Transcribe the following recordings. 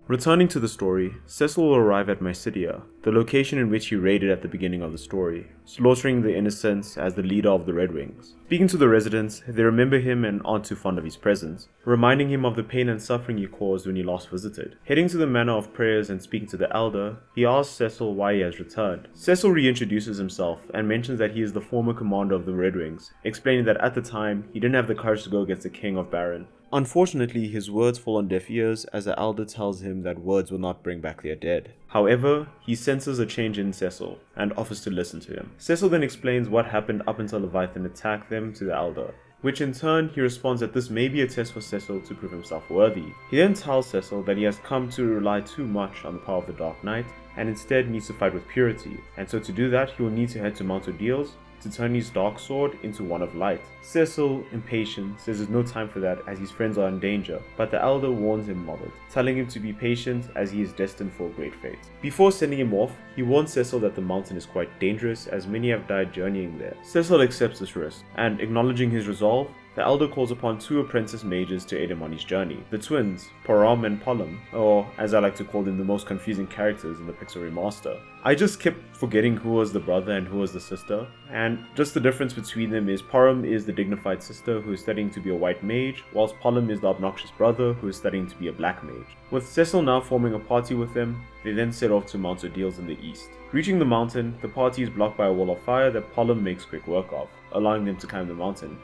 Returning to the story, Cecil will arrive at Mysidia, the location in which he raided at the beginning of the story, slaughtering the innocents as the leader of the Red Wings. Speaking to the residents, they remember him and aren't too fond of his presence, reminding him of the pain and suffering he caused when he last visited. Heading to the Manor of Prayers and speaking to the Elder, he asks Cecil why he has returned. Cecil reintroduces himself and mentions that he is the former commander of the Red Wings, explaining that at the time, he didn't have the courage to go against the King of Baron. Unfortunately, his words fall on deaf ears as the Elder tells him that words will not bring back their dead. However, he senses a change in Cecil and offers to listen to him. Cecil then explains what happened up until Leviathan attacked them to the Elder, which in turn he responds that this may be a test for Cecil to prove himself worthy. He then tells Cecil that he has come to rely too much on the power of the Dark Knight and instead needs to fight with purity, and so to do that he will need to head to Mount Ordeals to turn his dark sword into one of light. Cecil, impatient, says there's no time for that as his friends are in danger, but the Elder warns him of it, telling him to be patient as he is destined for a great fate. Before sending him off, he warns Cecil that the mountain is quite dangerous as many have died journeying there. Cecil accepts this risk, and acknowledging his resolve, the Elder calls upon two apprentice mages to aid him on his journey. The twins, Param and Pollum, or as I like to call them, the most confusing characters in the Pixel Remaster. I just kept forgetting who was the brother and who was the sister, and just the difference between them is Param is the dignified sister who is studying to be a white mage, whilst Pollum is the obnoxious brother who is studying to be a black mage. With Cecil now forming a party with them, they then set off to Mount Ordeals in the east. Reaching the mountain, the party is blocked by a wall of fire that Pollum makes quick work of, allowing them to climb the mountain.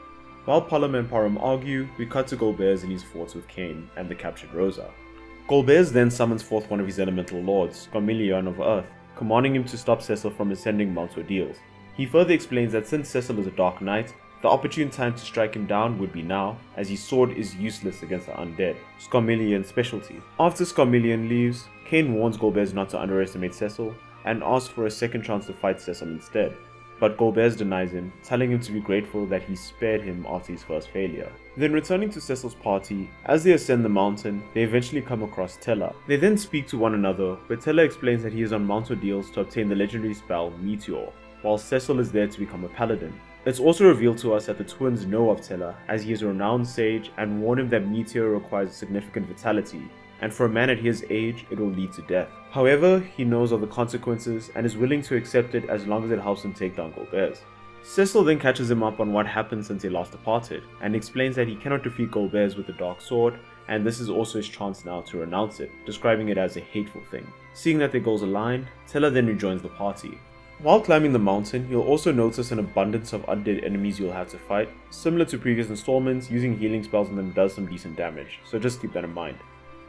While Pollum and Param argue, we cut to Golbez in his forts with Cain and the captured Rosa. Golbez then summons forth one of his elemental lords, Scarmillion of Earth, commanding him to stop Cecil from ascending Mount Ordeals. He further explains that since Cecil is a Dark Knight, the opportune time to strike him down would be now, as his sword is useless against the undead, Scarmillion's specialty. After Scarmillion leaves, Cain warns Golbez not to underestimate Cecil, and asks for a second chance to fight Cecil instead. But Golbez denies him, telling him to be grateful that he spared him after his first failure. Then returning to Cecil's party, as they ascend the mountain, they eventually come across Tella. They then speak to one another, where Tella explains that he is on Mount Ordeals to obtain the legendary spell Meteor, while Cecil is there to become a paladin. It's also revealed to us that the twins know of Tella, as he is a renowned sage and warn him that Meteor requires significant vitality, and for a man at his age, it will lead to death. However, he knows of the consequences and is willing to accept it as long as it helps him take down Golbez. Cecil then catches him up on what happened since they last departed, and explains that he cannot defeat Golbez with the Dark Sword, and this is also his chance now to renounce it, describing it as a hateful thing. Seeing that their goals align, Tella then rejoins the party. While climbing the mountain, you'll also notice an abundance of undead enemies you'll have to fight. Similar to previous installments, using healing spells on them does some decent damage, so just keep that in mind.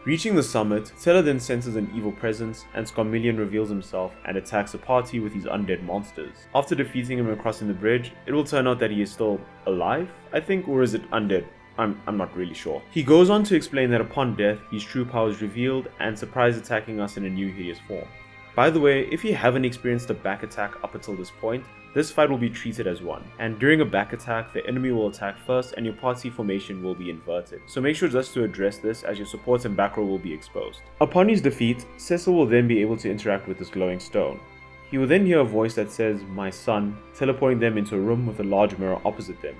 Reaching the summit, Tella then senses an evil presence, and Scarmillion reveals himself and attacks the party with his undead monsters. After defeating him and crossing the bridge, it will turn out that he is still alive, I think, or is it undead? I'm not really sure. He goes on to explain that upon death, his true power is revealed and surprise attacking us in a new hideous form. By the way, if you haven't experienced a back attack up until this point, this fight will be treated as one, and during a back attack, the enemy will attack first and your party formation will be inverted, so make sure just to address this as your support and back row will be exposed. Upon his defeat, Cecil will then be able to interact with this glowing stone. He will then hear a voice that says, "My son," teleporting them into a room with a large mirror opposite them.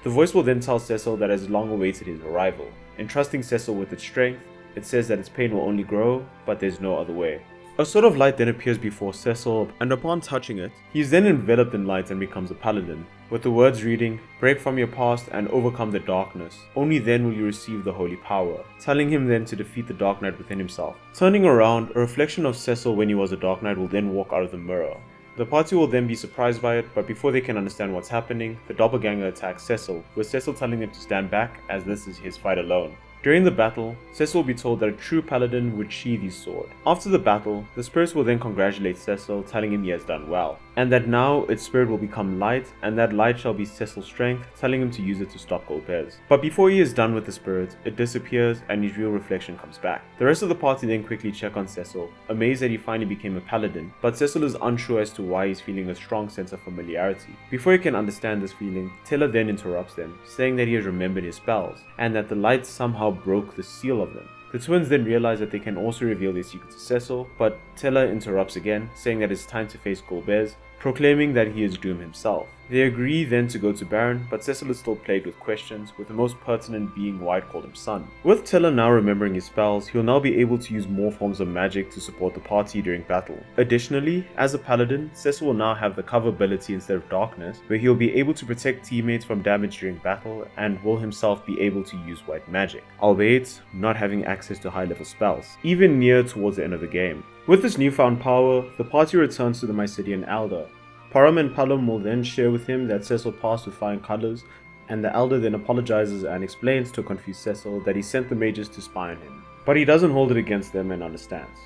The voice will then tell Cecil that it has long awaited his arrival. Entrusting Cecil with its strength, it says that its pain will only grow, but there's no other way. A sort of light then appears before Cecil, and upon touching it, he is then enveloped in light and becomes a paladin, with the words reading, "Break from your past and overcome the darkness. Only then will you receive the holy power," telling him then to defeat the Dark Knight within himself. Turning around, a reflection of Cecil when he was a Dark Knight will then walk out of the mirror. The party will then be surprised by it, but before they can understand what's happening, the doppelganger attacks Cecil, with Cecil telling them to stand back as this is his fight alone. During the battle, Cecil will be told that a true paladin would sheathe his sword. After the battle, the spirits will then congratulate Cecil, telling him he has done well, and that now its spirit will become light, and that light shall be Cecil's strength, telling him to use it to stop Golbez. But before he is done with the spirit, it disappears and his real reflection comes back. The rest of the party then quickly check on Cecil, amazed that he finally became a paladin, but Cecil is unsure as to why he's feeling a strong sense of familiarity. Before he can understand this feeling, Tella then interrupts them, saying that he has remembered his spells, and that the light somehow broke the seal of them. The twins then realize that they can also reveal their secret to Cecil, but Tella interrupts again, saying that it's time to face Golbez, proclaiming that he is Doom himself. They agree then to go to Baron, but Cecil is still plagued with questions, with the most pertinent being why it called him son. With Teller now remembering his spells, he'll now be able to use more forms of magic to support the party during battle. Additionally, as a paladin, Cecil will now have the cover ability instead of darkness, where he'll be able to protect teammates from damage during battle, and will himself be able to use white magic, albeit not having access to high level spells, even near towards the end of the game. With this newfound power, the party returns to the Mysidian Elder. Param and Palom will then share with him that Cecil passed with flying colors, and the Elder then apologizes and explains to confuse Cecil that he sent the mages to spy on him. But he doesn't hold it against them and understands.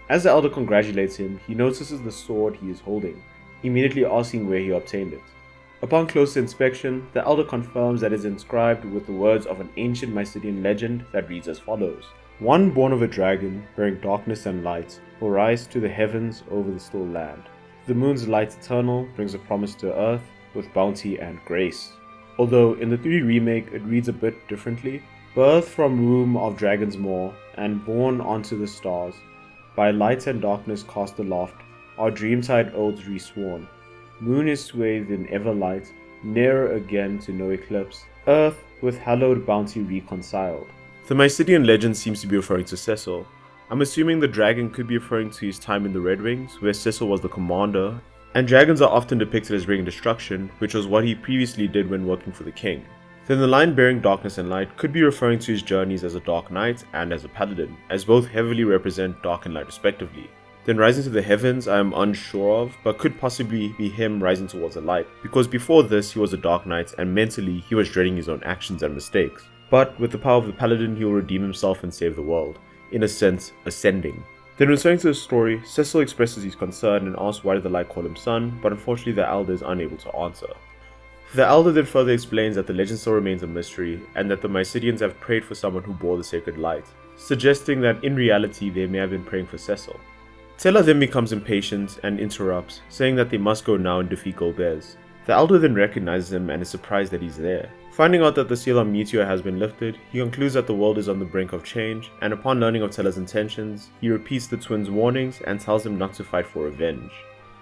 As the Elder congratulates him, he notices the sword he is holding, immediately asking where he obtained it. Upon closer inspection, the Elder confirms that it is inscribed with the words of an ancient Mysidian legend that reads as follows: "One born of a dragon, bearing darkness and light, will rise to the heavens over the still land. The moon's light eternal brings a promise to earth with bounty and grace." Although in the 3 remake it reads a bit differently. "Birth from womb of dragon's maw, and born onto the stars, by light and darkness cast aloft, our dreamtide oaths resworn. Moon is swathed in ever light, nearer again to no eclipse, earth with hallowed bounty reconciled." The Mysidian legend seems to be referring to Cecil. I'm assuming the dragon could be referring to his time in the Red Wings, where Cecil was the commander, and dragons are often depicted as bringing destruction, which was what he previously did when working for the king. Then the line bearing darkness and light could be referring to his journeys as a dark knight and as a paladin, as both heavily represent dark and light respectively. Then rising to the heavens I am unsure of, but could possibly be him rising towards the light, because before this he was a dark knight and mentally he was dreading his own actions and mistakes. But with the power of the paladin he will redeem himself and save the world. In a sense, ascending. Then returning to the story, Cecil expresses his concern and asks why did the light call him son, but unfortunately the Elder is unable to answer. The Elder then further explains that the legend still remains a mystery, and that the Mysidians have prayed for someone who bore the sacred light, suggesting that in reality they may have been praying for Cecil. Teller then becomes impatient and interrupts, saying that they must go now and defeat Golbez. The Elder then recognizes him and is surprised that he's there. Finding out that the seal on Meteor has been lifted, he concludes that the world is on the brink of change, and upon learning of Teller's intentions, he repeats the twins' warnings and tells them not to fight for revenge.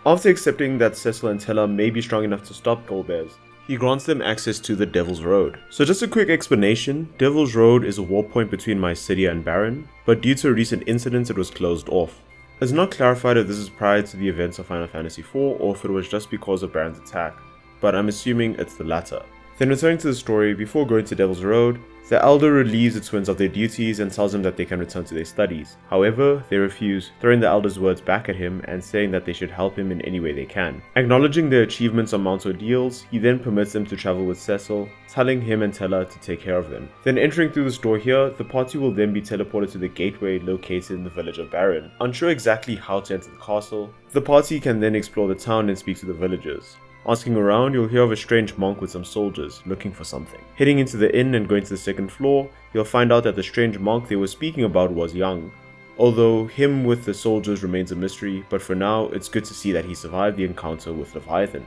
After accepting that Cecil and Teller may be strong enough to stop Golbez, he grants them access to the Devil's Road. So just a quick explanation, Devil's Road is a war point between Mysidia and Baron, but due to recent incidents it was closed off. It's not clarified if this is prior to the events of Final Fantasy IV or if it was just because of Baron's attack, but I'm assuming it's the latter. Then returning to the story, before going to Devil's Road, the Elder relieves the twins of their duties and tells them that they can return to their studies. However, they refuse, throwing the Elder's words back at him and saying that they should help him in any way they can. Acknowledging their achievements on Mount Ordeals, he then permits them to travel with Cecil, telling him and Teller to take care of them. Then entering through this door here, the party will then be teleported to the gateway located in the village of Baron. Unsure exactly how to enter the castle, the party can then explore the town and speak to the villagers. Asking around, you'll hear of a strange monk with some soldiers, looking for something. Heading into the inn and going to the second floor, you'll find out that the strange monk they were speaking about was young. Although him with the soldiers remains a mystery, but for now, it's good to see that he survived the encounter with Leviathan.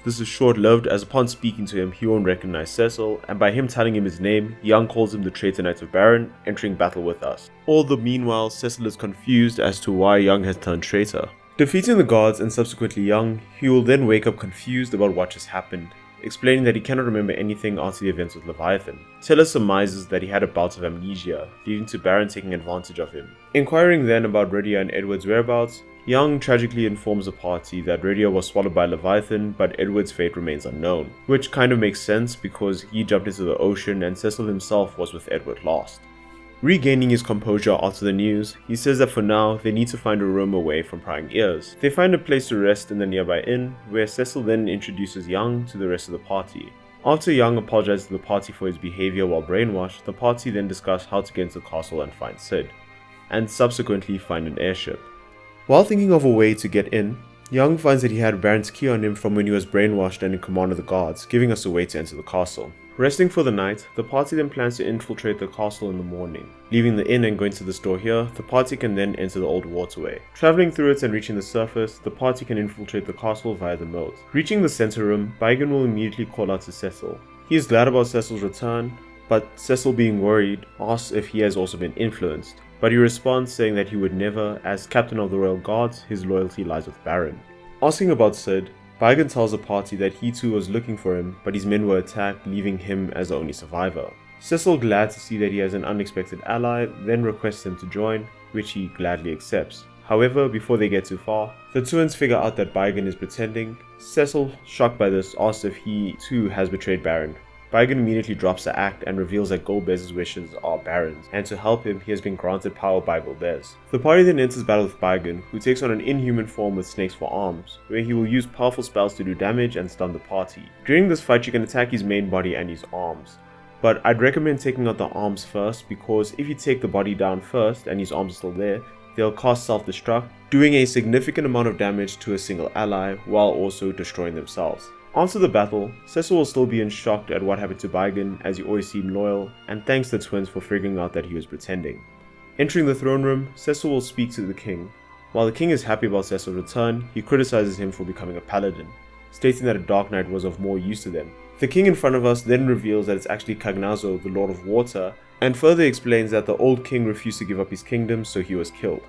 This is short-lived, as upon speaking to him, he won't recognize Cecil, and by him telling him his name, Young calls him the traitor knight of Baron, entering battle with us. All the meanwhile, Cecil is confused as to why Young has turned traitor. Defeating the guards and subsequently Young, he will then wake up confused about what just happened, explaining that he cannot remember anything after the events with Leviathan. Teller surmises that he had a bout of amnesia, leading to Baron taking advantage of him. Inquiring then about Rydia and Edward's whereabouts, Young tragically informs the party that Rydia was swallowed by Leviathan, but Edward's fate remains unknown, which kind of makes sense because he jumped into the ocean and Cecil himself was with Edward last. Regaining his composure after the news, he says that for now, they need to find a room away from prying ears. They find a place to rest in the nearby inn, where Cecil then introduces Young to the rest of the party. After Young apologizes to the party for his behavior while brainwashed, the party then discuss how to get into the castle and find Sid, and subsequently find an airship. While thinking of a way to get in, Young finds that he had Baron's key on him from when he was brainwashed and in command of the guards, giving us a way to enter the castle. Resting for the night, the party then plans to infiltrate the castle in the morning. Leaving the inn and going to the store here, the party can then enter the old waterway. Traveling through it and reaching the surface, the party can infiltrate the castle via the moat. Reaching the center room, Baigan will immediately call out to Cecil. He is glad about Cecil's return, but Cecil, being worried, asks if he has also been influenced. But he responds saying that he would never, as captain of the royal guards, his loyalty lies with Baron. Asking about Sid, Baigan tells the party that he too was looking for him, but his men were attacked, leaving him as the only survivor. Cecil, glad to see that he has an unexpected ally, then requests him to join, which he gladly accepts. However, before they get too far, the twins figure out that Baigan is pretending. Cecil, shocked by this, asks if he too has betrayed Baron. Baigan immediately drops the act and reveals that Golbez's wishes are Baron's, and to help him, he has been granted power by Golbez. The party then enters battle with Baigan, who takes on an inhuman form with snakes for arms, where he will use powerful spells to do damage and stun the party. During this fight, you can attack his main body and his arms. But I'd recommend taking out the arms first, because if you take the body down first and his arms are still there, they'll cast self-destruct, doing a significant amount of damage to a single ally while also destroying themselves. After the battle, Cecil will still be in shock at what happened to Baigan, as he always seemed loyal, and thanks the twins for figuring out that he was pretending. Entering the throne room, Cecil will speak to the king. While the king is happy about Cecil's return, he criticizes him for becoming a paladin, stating that a dark knight was of more use to them. The king in front of us then reveals that it's actually Cagnazo, the Lord of Water, and further explains that the old king refused to give up his kingdom, so he was killed,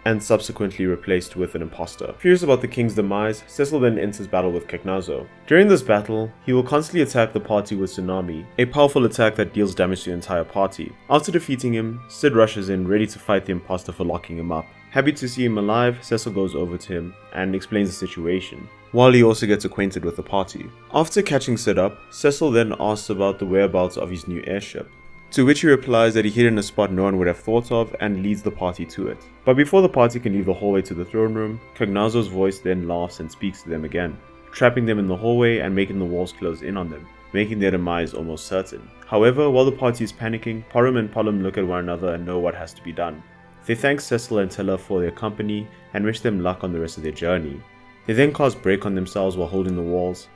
and subsequently replaced with an imposter. Furious about the king's demise, Cecil then enters battle with Cagnazo. During this battle, he will constantly attack the party with Tsunami, a powerful attack that deals damage to the entire party. After defeating him, Sid rushes in, ready to fight the imposter for locking him up. Happy to see him alive, Cecil goes over to him and explains the situation, while he also gets acquainted with the party. After catching Sid up, Cecil then asks about the whereabouts of his new airship, to which he replies that he hid in a spot no one would have thought of and leads the party to it. But before the party can leave the hallway to the throne room, Cagnazo's voice then laughs and speaks to them again, trapping them in the hallway and making the walls close in on them, making their demise almost certain. However, while the party is panicking, Porum and Pollum look at one another and know what has to be done. They thank Cecil and Tella for their company and wish them luck on the rest of their journey. They then cast Break on themselves while holding the walls,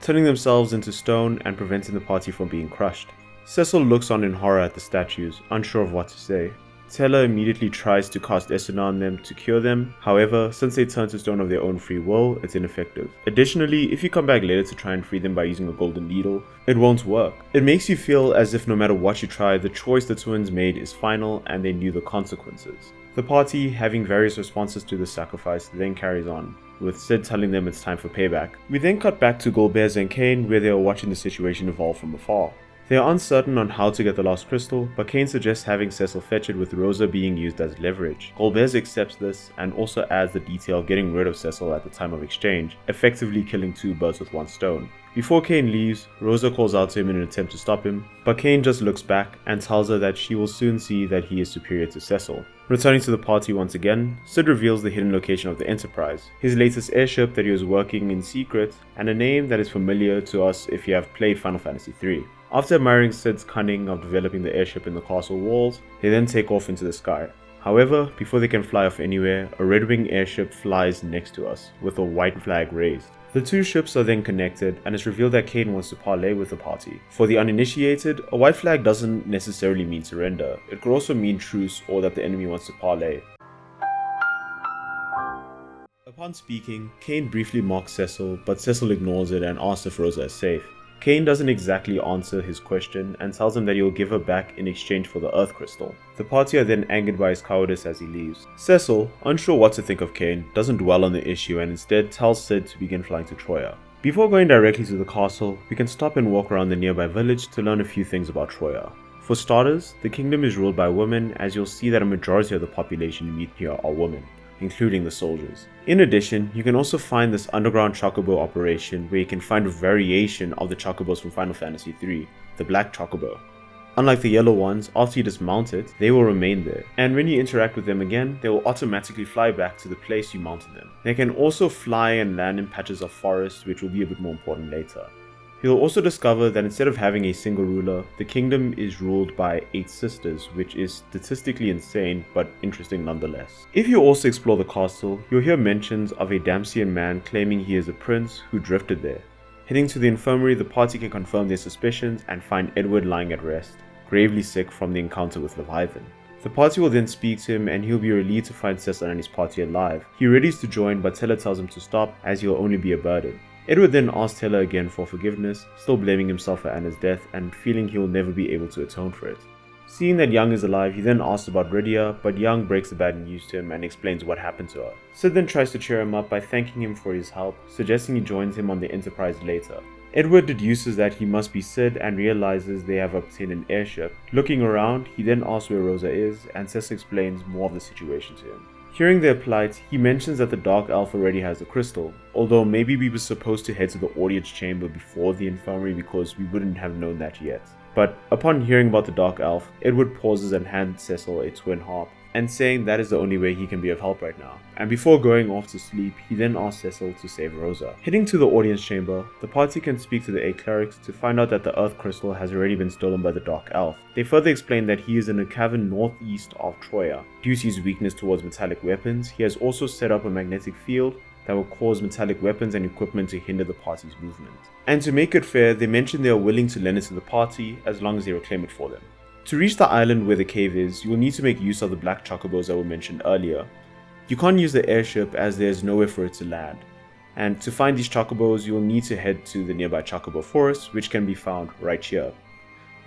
turning themselves into stone and preventing the party from being crushed. Cecil looks on in horror at the statues, unsure of what to say. Tella immediately tries to cast Esuna on them to cure them, however, since they turn to stone of their own free will, it's ineffective. Additionally, if you come back later to try and free them by using a golden needle, it won't work. It makes you feel as if no matter what you try, the choice the twins made is final and they knew the consequences. The party, having various responses to the sacrifice, then carries on, with Sid telling them it's time for payback. We then cut back to Golbez and Kane, where they are watching the situation evolve from afar. They are uncertain on how to get the lost crystal, but Kane suggests having Cecil fetch it, with Rosa being used as leverage. Golbez accepts this and also adds the detail of getting rid of Cecil at the time of exchange, effectively killing two birds with one stone. Before Kane leaves, Rosa calls out to him in an attempt to stop him, but Kane just looks back and tells her that she will soon see that he is superior to Cecil. Returning to the party once again, Sid reveals the hidden location of the Enterprise, his latest airship that he was working in secret, and a name that is familiar to us if you have played Final Fantasy III. After admiring Sid's cunning of developing the airship in the castle walls, they then take off into the sky. However, before they can fly off anywhere, a red-wing airship flies next to us, with a white flag raised. The two ships are then connected, and it's revealed that Kane wants to parley with the party. For the uninitiated, a white flag doesn't necessarily mean surrender. It could also mean truce or that the enemy wants to parley. Upon speaking, Kane briefly mocks Cecil, but Cecil ignores it and asks if Rosa is safe. Kane doesn't exactly answer his question and tells him that he'll give her back in exchange for the Earth Crystal. The party are then angered by his cowardice as he leaves. Cecil, unsure what to think of Kane, doesn't dwell on the issue and instead tells Sid to begin flying to Troya. Before going directly to the castle, we can stop and walk around the nearby village to learn a few things about Troya. For starters, the kingdom is ruled by women, as you'll see that a majority of the population you meet here are women, including the soldiers. In addition, you can also find this underground chocobo operation where you can find a variation of the chocobos from Final Fantasy III, the black chocobo. Unlike the yellow ones, after you dismount it, they will remain there, and when you interact with them again, they will automatically fly back to the place you mounted them. They can also fly and land in patches of forest, which will be a bit more important later. You'll also discover that instead of having a single ruler, the kingdom is ruled by 8 sisters, which is statistically insane but interesting nonetheless. If you also explore the castle, you'll hear mentions of a Damsian man claiming he is a prince who drifted there. Heading to the infirmary, the party can confirm their suspicions and find Edward lying at rest, gravely sick from the encounter with Leviathan. The party will then speak to him and he'll be relieved to find Cecil and his party alive. He readies to join, but Tella tells him to stop as he'll only be a burden. Edward then asks Tella again for forgiveness, still blaming himself for Anna's death and feeling he will never be able to atone for it. Seeing that Young is alive, he then asks about Rydia, but Young breaks the bad news to him and explains what happened to her. Sid then tries to cheer him up by thanking him for his help, suggesting he joins him on the Enterprise later. Edward deduces that he must be Sid and realizes they have obtained an airship. Looking around, he then asks where Rosa is, and Cecil explains more of the situation to him. Hearing their plight, he mentions that the Dark Elf already has the crystal, although maybe we were supposed to head to the audience chamber before the infirmary because we wouldn't have known that yet. But upon hearing about the Dark Elf, Edward pauses and hands Cecil a twin harp, and saying that is the only way he can be of help right now. And before going off to sleep, he then asks Cecil to save Rosa. Heading to the audience chamber, the party can speak to the 8 clerics to find out that the Earth Crystal has already been stolen by the Dark Elf. They further explain that he is in a cavern northeast of Troya. Due to his weakness towards metallic weapons, he has also set up a magnetic field that will cause metallic weapons and equipment to hinder the party's movement. And to make it fair, they mention they are willing to lend it to the party as long as they reclaim it for them. To reach the island where the cave is, you will need to make use of the black chocobos that were mentioned earlier. You can't use the airship as there is nowhere for it to land. And to find these chocobos, you will need to head to the nearby chocobo forest, which can be found right here.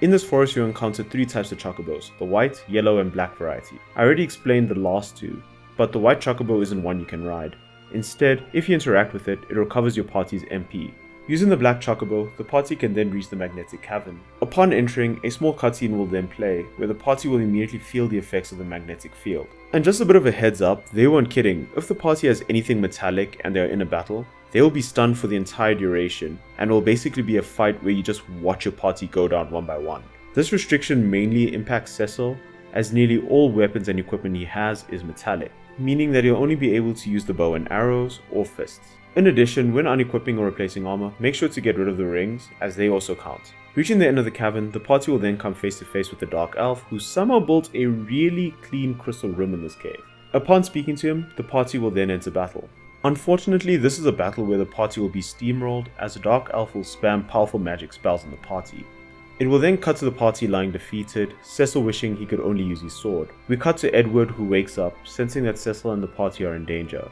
In this forest, you'll encounter 3 types of chocobos, the white, yellow, and black variety. I already explained the last 2, but the white chocobo isn't one you can ride. Instead, if you interact with it, it recovers your party's MP. Using the black chocobo, the party can then reach the magnetic cavern. Upon entering, a small cutscene will then play, where the party will immediately feel the effects of the magnetic field. And just a bit of a heads up, they weren't kidding. If the party has anything metallic and they are in a battle, they will be stunned for the entire duration, and it will basically be a fight where you just watch your party go down one by one. This restriction mainly impacts Cecil, as nearly all weapons and equipment he has is metallic, meaning that he'll only be able to use the bow and arrows or fists. In addition, when unequipping or replacing armor, make sure to get rid of the rings, as they also count. Reaching the end of the cavern, the party will then come face to face with the Dark Elf, who somehow built a really clean crystal room in this cave. Upon speaking to him, the party will then enter battle. Unfortunately, this is a battle where the party will be steamrolled, as the Dark Elf will spam powerful magic spells on the party. It will then cut to the party lying defeated, Cecil wishing he could only use his sword. We cut to Edward, who wakes up, sensing that Cecil and the party are in danger.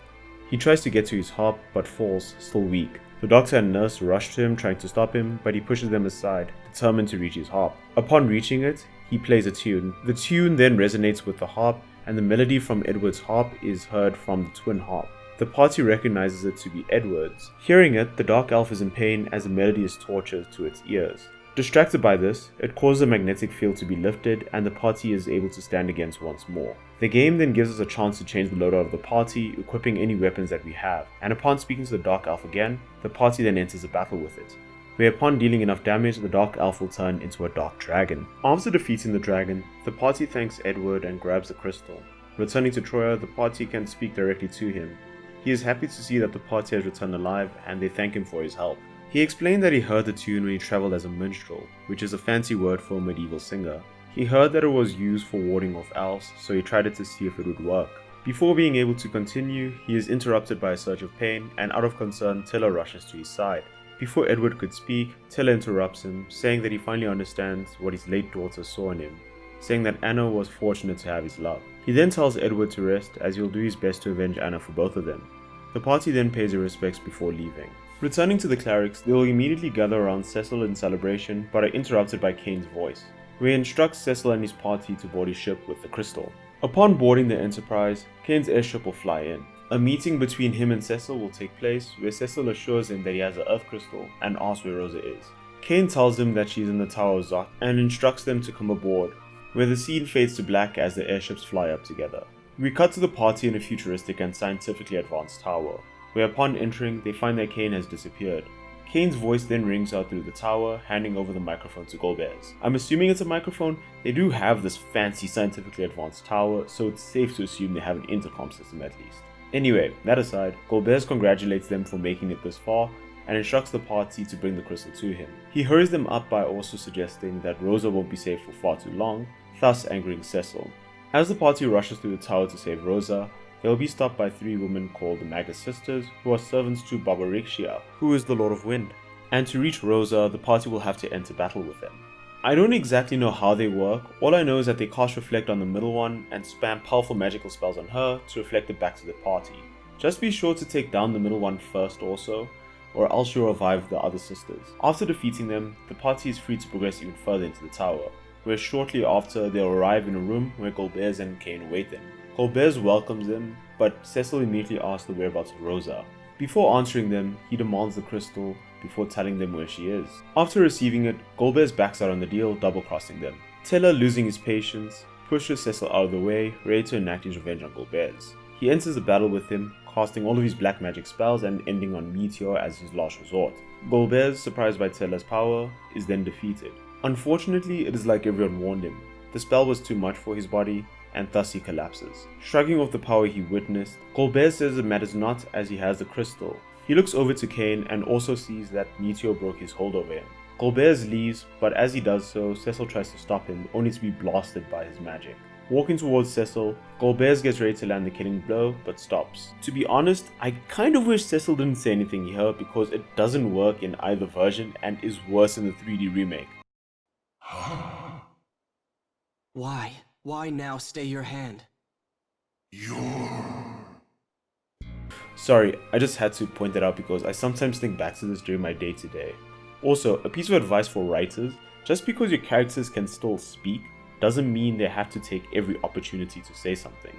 He tries to get to his harp, but falls, still weak. The doctor and nurse rush to him, trying to stop him, but he pushes them aside, determined to reach his harp. Upon reaching it, he plays a tune. The tune then resonates with the harp, and the melody from Edward's harp is heard from the twin harp. The party recognizes it to be Edward's. Hearing it, the Dark Elf is in pain as the melody is torture to its ears. Distracted by this, it causes the magnetic field to be lifted and the party is able to stand against once more. The game then gives us a chance to change the loadout of the party, equipping any weapons that we have, and upon speaking to the Dark Elf again, the party then enters a battle with it, where upon dealing enough damage, the Dark Elf will turn into a Dark Dragon. After defeating the dragon, the party thanks Edward and grabs the crystal. Returning to Troya, the party can speak directly to him. He is happy to see that the party has returned alive and they thank him for his help. He explained that he heard the tune when he traveled as a minstrel, which is a fancy word for a medieval singer. He heard that it was used for warding off elves, so he tried it to see if it would work. Before being able to continue, he is interrupted by a surge of pain, and out of concern, Tiller rushes to his side. Before Edward could speak, Tiller interrupts him, saying that he finally understands what his late daughter saw in him, saying that Anna was fortunate to have his love. He then tells Edward to rest, as he'll do his best to avenge Anna for both of them. The party then pays their respects before leaving. Returning to the clerics, they will immediately gather around Cecil in celebration, but are interrupted by Kane's voice, where he instructs Cecil and his party to board his ship with the crystal. Upon boarding the Enterprise, Kane's airship will fly in. A meeting between him and Cecil will take place, where Cecil assures him that he has the Earth Crystal and asks where Rosa is. Kane tells him that she's in the Tower of Zot and instructs them to come aboard, where the scene fades to black as the airships fly up together. We cut to the party in a futuristic and scientifically advanced tower, where upon entering, they find that Kane has disappeared. Kane's voice then rings out through the tower, handing over the microphone to Golbez. I'm assuming it's a microphone. They do have this fancy scientifically advanced tower, so it's safe to assume they have an intercom system at least. Anyway, that aside, Golbez congratulates them for making it this far and instructs the party to bring the crystal to him. He hurries them up by also suggesting that Rosa won't be safe for far too long, thus angering Cecil. As the party rushes through the tower to save Rosa, they will be stopped by 3 women called the Magus Sisters, who are servants to Baba Rixia, who is the Lord of Wind. And to reach Rosa, the party will have to enter battle with them. I don't exactly know how they work, all I know is that they cast Reflect on the middle one and spam powerful magical spells on her to reflect it back to the party. Just be sure to take down the middle one first also, or else you'll revive the other sisters. After defeating them, the party is free to progress even further into the tower. where shortly after they'll arrive in a room where Golbez and Kane await them. Golbez welcomes them, but Cecil immediately asks the whereabouts of Rosa. Before answering them, he demands the crystal before telling them where she is. After receiving it, Golbez backs out on the deal, double-crossing them. Teller, losing his patience, pushes Cecil out of the way, ready to enact his revenge on Golbez. He enters the battle with him, casting all of his black magic spells and ending on Meteor as his last resort. Golbez, surprised by Teller's power, is then defeated. Unfortunately, it is like everyone warned him. The spell was too much for his body, and thus he collapses. Shrugging off the power he witnessed, Golbez says it matters not as he has the crystal. He looks over to Kane and also sees that Meteor broke his hold over him. Golbez leaves, but as he does so, Cecil tries to stop him, only to be blasted by his magic. Walking towards Cecil, Golbez gets ready to land the killing blow, but stops. To be honest, I kind of wish Cecil didn't say anything here because it doesn't work in either version and is worse in the 3D remake. Why? Why now stay your hand? Sorry, I just had to point that out because I sometimes think back to this during my day-to-day. Also, a piece of advice for writers, just because your characters can still speak, doesn't mean they have to take every opportunity to say something.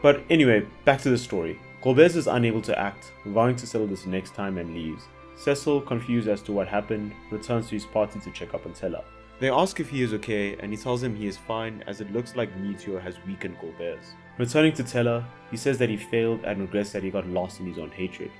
But anyway, back to the story. Golbez is unable to act, vowing to settle this next time and leaves. Cecil, confused as to what happened, returns to his party to check up on Teller. They ask if he is okay and he tells them he is fine as it looks like Meteor has weakened Golbez. Returning to Teller, he says that he failed and regrets that he got lost in his own hatred.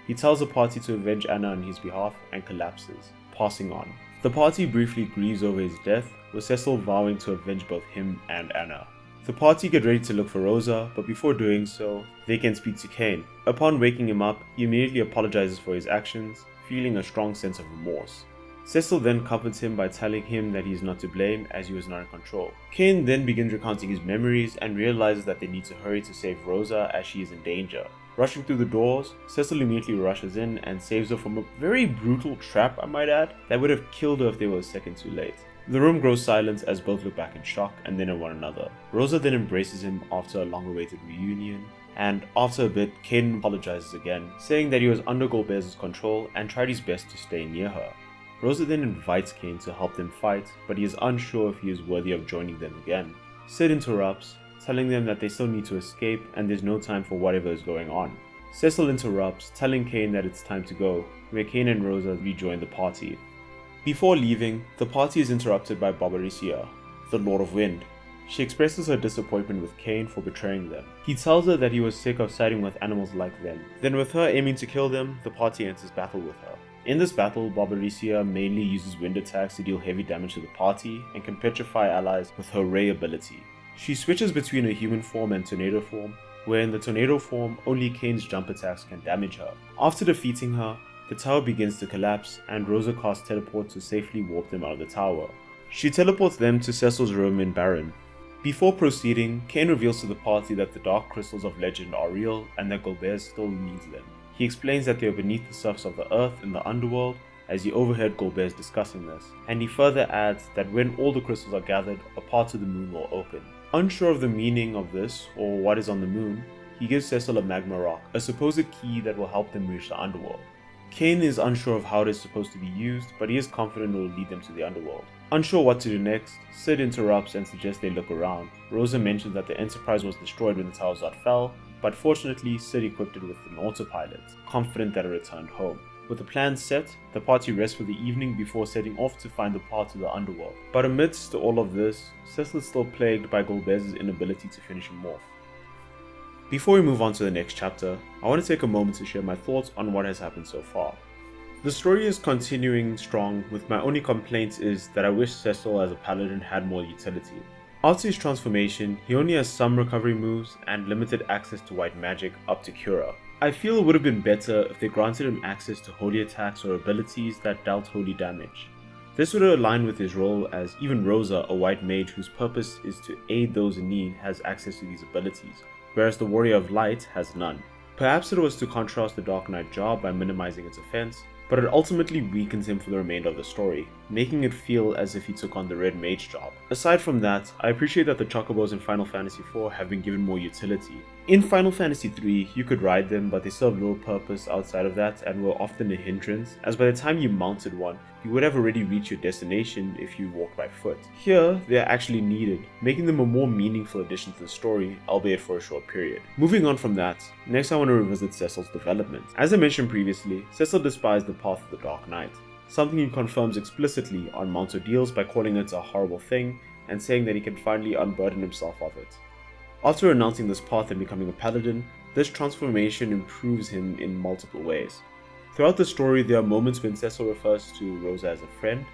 He tells the party to avenge Anna on his behalf and collapses, passing on. The party briefly grieves over his death, with Cecil vowing to avenge both him and Anna. The party get ready to look for Rosa, but before doing so, they can speak to Kane. Upon waking him up, he immediately apologizes for his actions, feeling a strong sense of remorse. Cecil then comforts him by telling him that he is not to blame as he was not in control. Kane then begins recounting his memories and realizes that they need to hurry to save Rosa as she is in danger. Rushing through the doors, Cecil immediately rushes in and saves her from a very brutal trap, I might add, that would have killed her if they were a second too late. The room grows silent as both look back in shock and then at one another. Rosa then embraces him after a long-awaited reunion, and after a bit, Kane apologizes again, saying that he was under Golbez's control and tried his best to stay near her. Rosa then invites Kane to help them fight, but he is unsure if he is worthy of joining them again. Sid interrupts, telling them that they still need to escape and there's no time for whatever is going on. Cecil interrupts, telling Kane that it's time to go, where Kane and Rosa rejoin the party. Before leaving, the party is interrupted by Barbarisia, the Lord of Wind. She expresses her disappointment with Kane for betraying them. He tells her that he was sick of siding with animals like them. Then with her aiming to kill them, the party enters battle with her. In this battle, Barbarisia mainly uses wind attacks to deal heavy damage to the party and can petrify allies with her ray ability. She switches between a human form and tornado form, where in the tornado form, only Kane's jump attacks can damage her. After defeating her, the tower begins to collapse and Rosa casts teleport to safely warp them out of the tower. She teleports them to Cecil's room in Baron. Before proceeding, Kane reveals to the party that the dark crystals of legend are real and that Golbez still needs them. He explains that they are beneath the surface of the earth in the underworld as he overheard Golbez discussing this, and he further adds that when all the crystals are gathered, a part to the moon will open. Unsure of the meaning of this or what is on the moon, he gives Cecil a magma rock, a supposed key that will help them reach the underworld. Kane is unsure of how it is supposed to be used, but he is confident it will lead them to the underworld. Unsure what to do next, Sid interrupts and suggests they look around. Rosa mentions that the Enterprise was destroyed when the Tower Zod fell, but fortunately Sid equipped it with an autopilot, confident that it returned home. With the plan set, the party rests for the evening before setting off to find the path to the underworld. But amidst all of this, Cecil is still plagued by Golbez's inability to finish him off. Before we move on to the next chapter, I want to take a moment to share my thoughts on what has happened so far. The story is continuing strong, with my only complaint is that I wish Cecil as a paladin had more utility. After his transformation, he only has some recovery moves and limited access to white magic up to Cura. I feel it would have been better if they granted him access to holy attacks or abilities that dealt holy damage. This would align with his role, as even Rosa, a white mage whose purpose is to aid those in need, has access to these abilities, whereas the Warrior of Light has none. Perhaps it was to contrast the Dark Knight job by minimizing its offense, but it ultimately weakens him for the remainder of the story, making it feel as if he took on the Red Mage job. Aside from that, I appreciate that the Chocobos in Final Fantasy IV have been given more utility. In Final Fantasy III, you could ride them, but they served little purpose outside of that and were often a hindrance, as by the time you mounted one, you would have already reached your destination if you walked by foot. Here, they are actually needed, making them a more meaningful addition to the story, albeit for a short period. Moving on from that, next I want to revisit Cecil's development. As I mentioned previously, Cecil despised the path of the Dark Knight, something he confirms explicitly on Mount Ordeals by calling it a horrible thing and saying that he can finally unburden himself of it. After renouncing this path and becoming a paladin, this transformation improves him in multiple ways. Throughout the story, there are moments when Cecil refers to Rosa as a friend.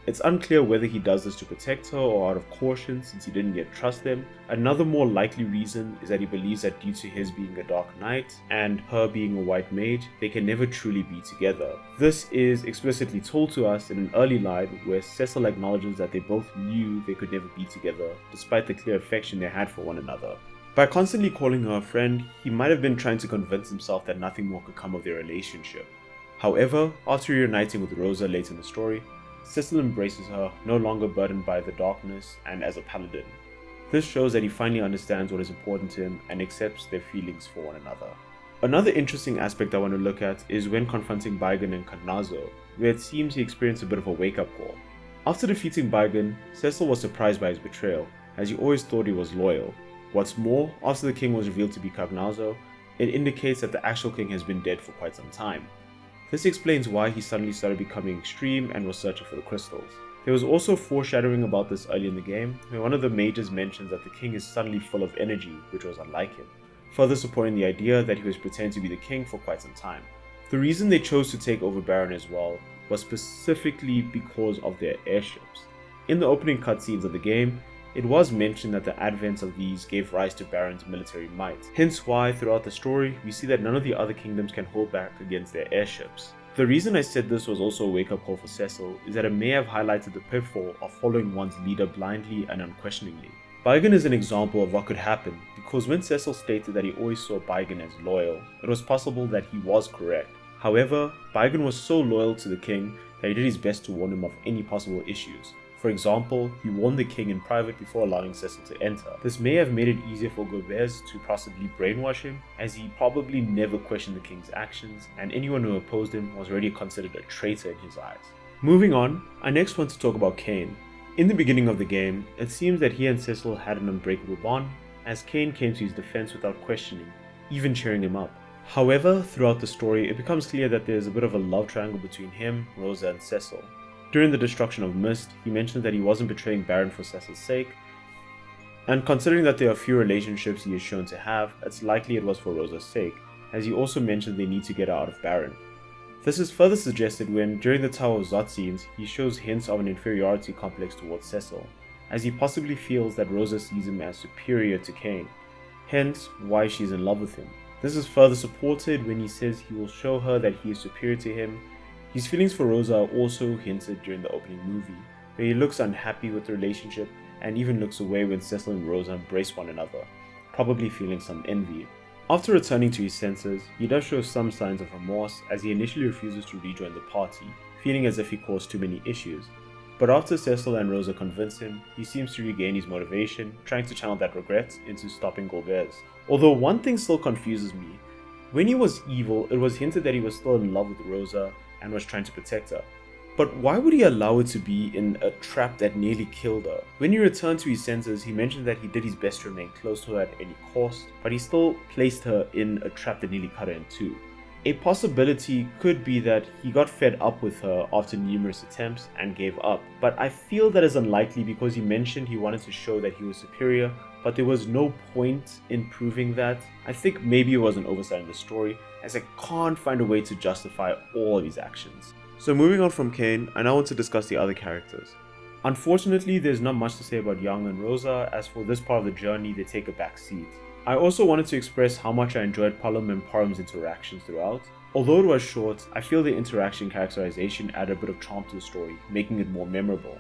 It's unclear whether he does this to protect her or out of caution since he didn't yet trust them. Another more likely reason is that he believes that due to his being a Dark Knight and her being a White Mage, they can never truly be together. This is explicitly told to us in an early line where Cecil acknowledges that they both knew they could never be together, despite the clear affection they had for one another. By constantly calling her a friend, he might have been trying to convince himself that nothing more could come of their relationship. However, after reuniting with Rosa late in the story, Cecil embraces her, no longer burdened by the darkness and as a paladin. This shows that he finally understands what is important to him and accepts their feelings for one another. Another interesting aspect I want to look at is when confronting Baigan and Carnazo, where it seems he experienced a bit of a wake-up call. After defeating Baigan, Cecil was surprised by his betrayal, as he always thought he was loyal. What's more, after the king was revealed to be Carnazo, it indicates that the actual king has been dead for quite some time. This explains why he suddenly started becoming extreme and was searching for the crystals. There was also foreshadowing about this early in the game, where one of the mages mentions that the king is suddenly full of energy, which was unlike him, further supporting the idea that he was pretending to be the king for quite some time. The reason they chose to take over Baron as well was specifically because of their airships. In the opening cutscenes of the game, it was mentioned that the advent of these gave rise to Baron's military might, hence why throughout the story we see that none of the other kingdoms can hold back against their airships. The reason I said this was also a wake-up call for Cecil is that it may have highlighted the pitfall of following one's leader blindly and unquestioningly. Baigan is an example of what could happen, because when Cecil stated that he always saw Baigan as loyal, it was possible that he was correct. However, Baigan was so loyal to the king that he did his best to warn him of any possible issues. For example, he warned the king in private before allowing Cecil to enter. This may have made it easier for Gobez to possibly brainwash him, as he probably never questioned the king's actions, and anyone who opposed him was already considered a traitor in his eyes. Moving on, I next want to talk about Kain. In the beginning of the game, it seems that he and Cecil had an unbreakable bond, as Kain came to his defense without questioning, even cheering him up. However, throughout the story, it becomes clear that there is a bit of a love triangle between him, Rosa, and Cecil. During the destruction of Mist, he mentioned that he wasn't betraying Baron for Cecil's sake, and considering that there are few relationships he is shown to have, it's likely it was for Rosa's sake, as he also mentioned they need to get her out of Baron. This is further suggested when, during the Tower of Zot scenes, he shows hints of an inferiority complex towards Cecil, as he possibly feels that Rosa sees him as superior to Kain, hence why she's in love with him. This is further supported when he says he will show her that he is superior to him. His feelings for Rosa are also hinted during the opening movie, where he looks unhappy with the relationship and even looks away when Cecil and Rosa embrace one another, probably feeling some envy. After returning to his senses, he does show some signs of remorse as he initially refuses to rejoin the party, feeling as if he caused too many issues. But after Cecil and Rosa convince him, he seems to regain his motivation, trying to channel that regret into stopping Golbez. Although one thing still confuses me, when he was evil, it was hinted that he was still in love with Rosa and was trying to protect her. But why would he allow it to be in a trap that nearly killed her? When he returned to his senses, he mentioned that he did his best to remain close to her at any cost, but he still placed her in a trap that nearly cut her in two. A possibility could be that he got fed up with her after numerous attempts and gave up, but I feel that is unlikely because he mentioned he wanted to show that he was superior, but there was no point in proving that. I think maybe it was an oversight in the story, as I can't find a way to justify all of his actions. So moving on from Kain, I now want to discuss the other characters. Unfortunately, there's not much to say about Young and Rosa, as for this part of the journey they take a back seat. I also wanted to express how much I enjoyed Palom and Parum's interactions throughout. Although it was short, I feel the interaction characterization added a bit of charm to the story, making it more memorable.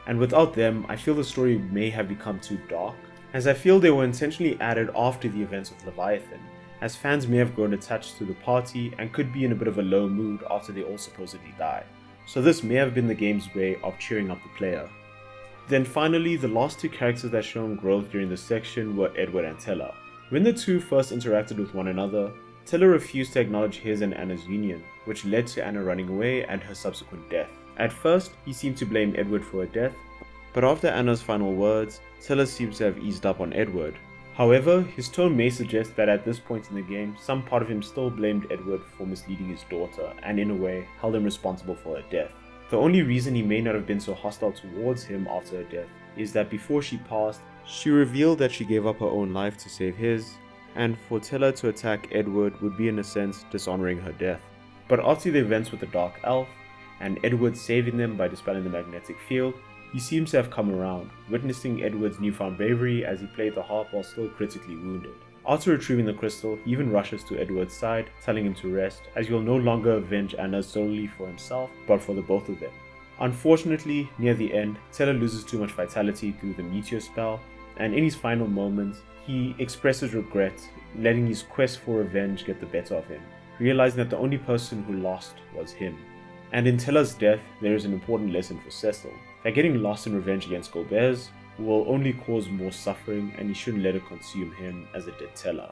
And without them, I feel the story may have become too dark, as I feel they were intentionally added after the events of Leviathan, as fans may have grown attached to the party and could be in a bit of a low mood after they all supposedly die. So this may have been the game's way of cheering up the player. Then finally, the last two characters that shown growth during this section were Edward and Teller. When the two first interacted with one another, Teller refused to acknowledge his and Anna's union, which led to Anna running away and her subsequent death. At first, he seemed to blame Edward for her death, but after Anna's final words, Teller seems to have eased up on Edward. However, his tone may suggest that at this point in the game, some part of him still blamed Edward for misleading his daughter and in a way held him responsible for her death. The only reason he may not have been so hostile towards him after her death is that before she passed, she revealed that she gave up her own life to save his, and for Teller to attack Edward would be in a sense dishonoring her death. But after the events with the Dark Elf, and Edward saving them by dispelling the magnetic field, he seems to have come around, witnessing Edward's newfound bravery as he played the harp while still critically wounded. After retrieving the crystal, he even rushes to Edward's side, telling him to rest, as he will no longer avenge Anna solely for himself, but for the both of them. Unfortunately, near the end, Teller loses too much vitality through the meteor spell, and in his final moments, he expresses regret, letting his quest for revenge get the better of him, realizing that the only person who lost was him. And in Teller's death, there is an important lesson for Cecil, that getting lost in revenge against Golbez will only cause more suffering and he shouldn't let it consume him as it did Teller.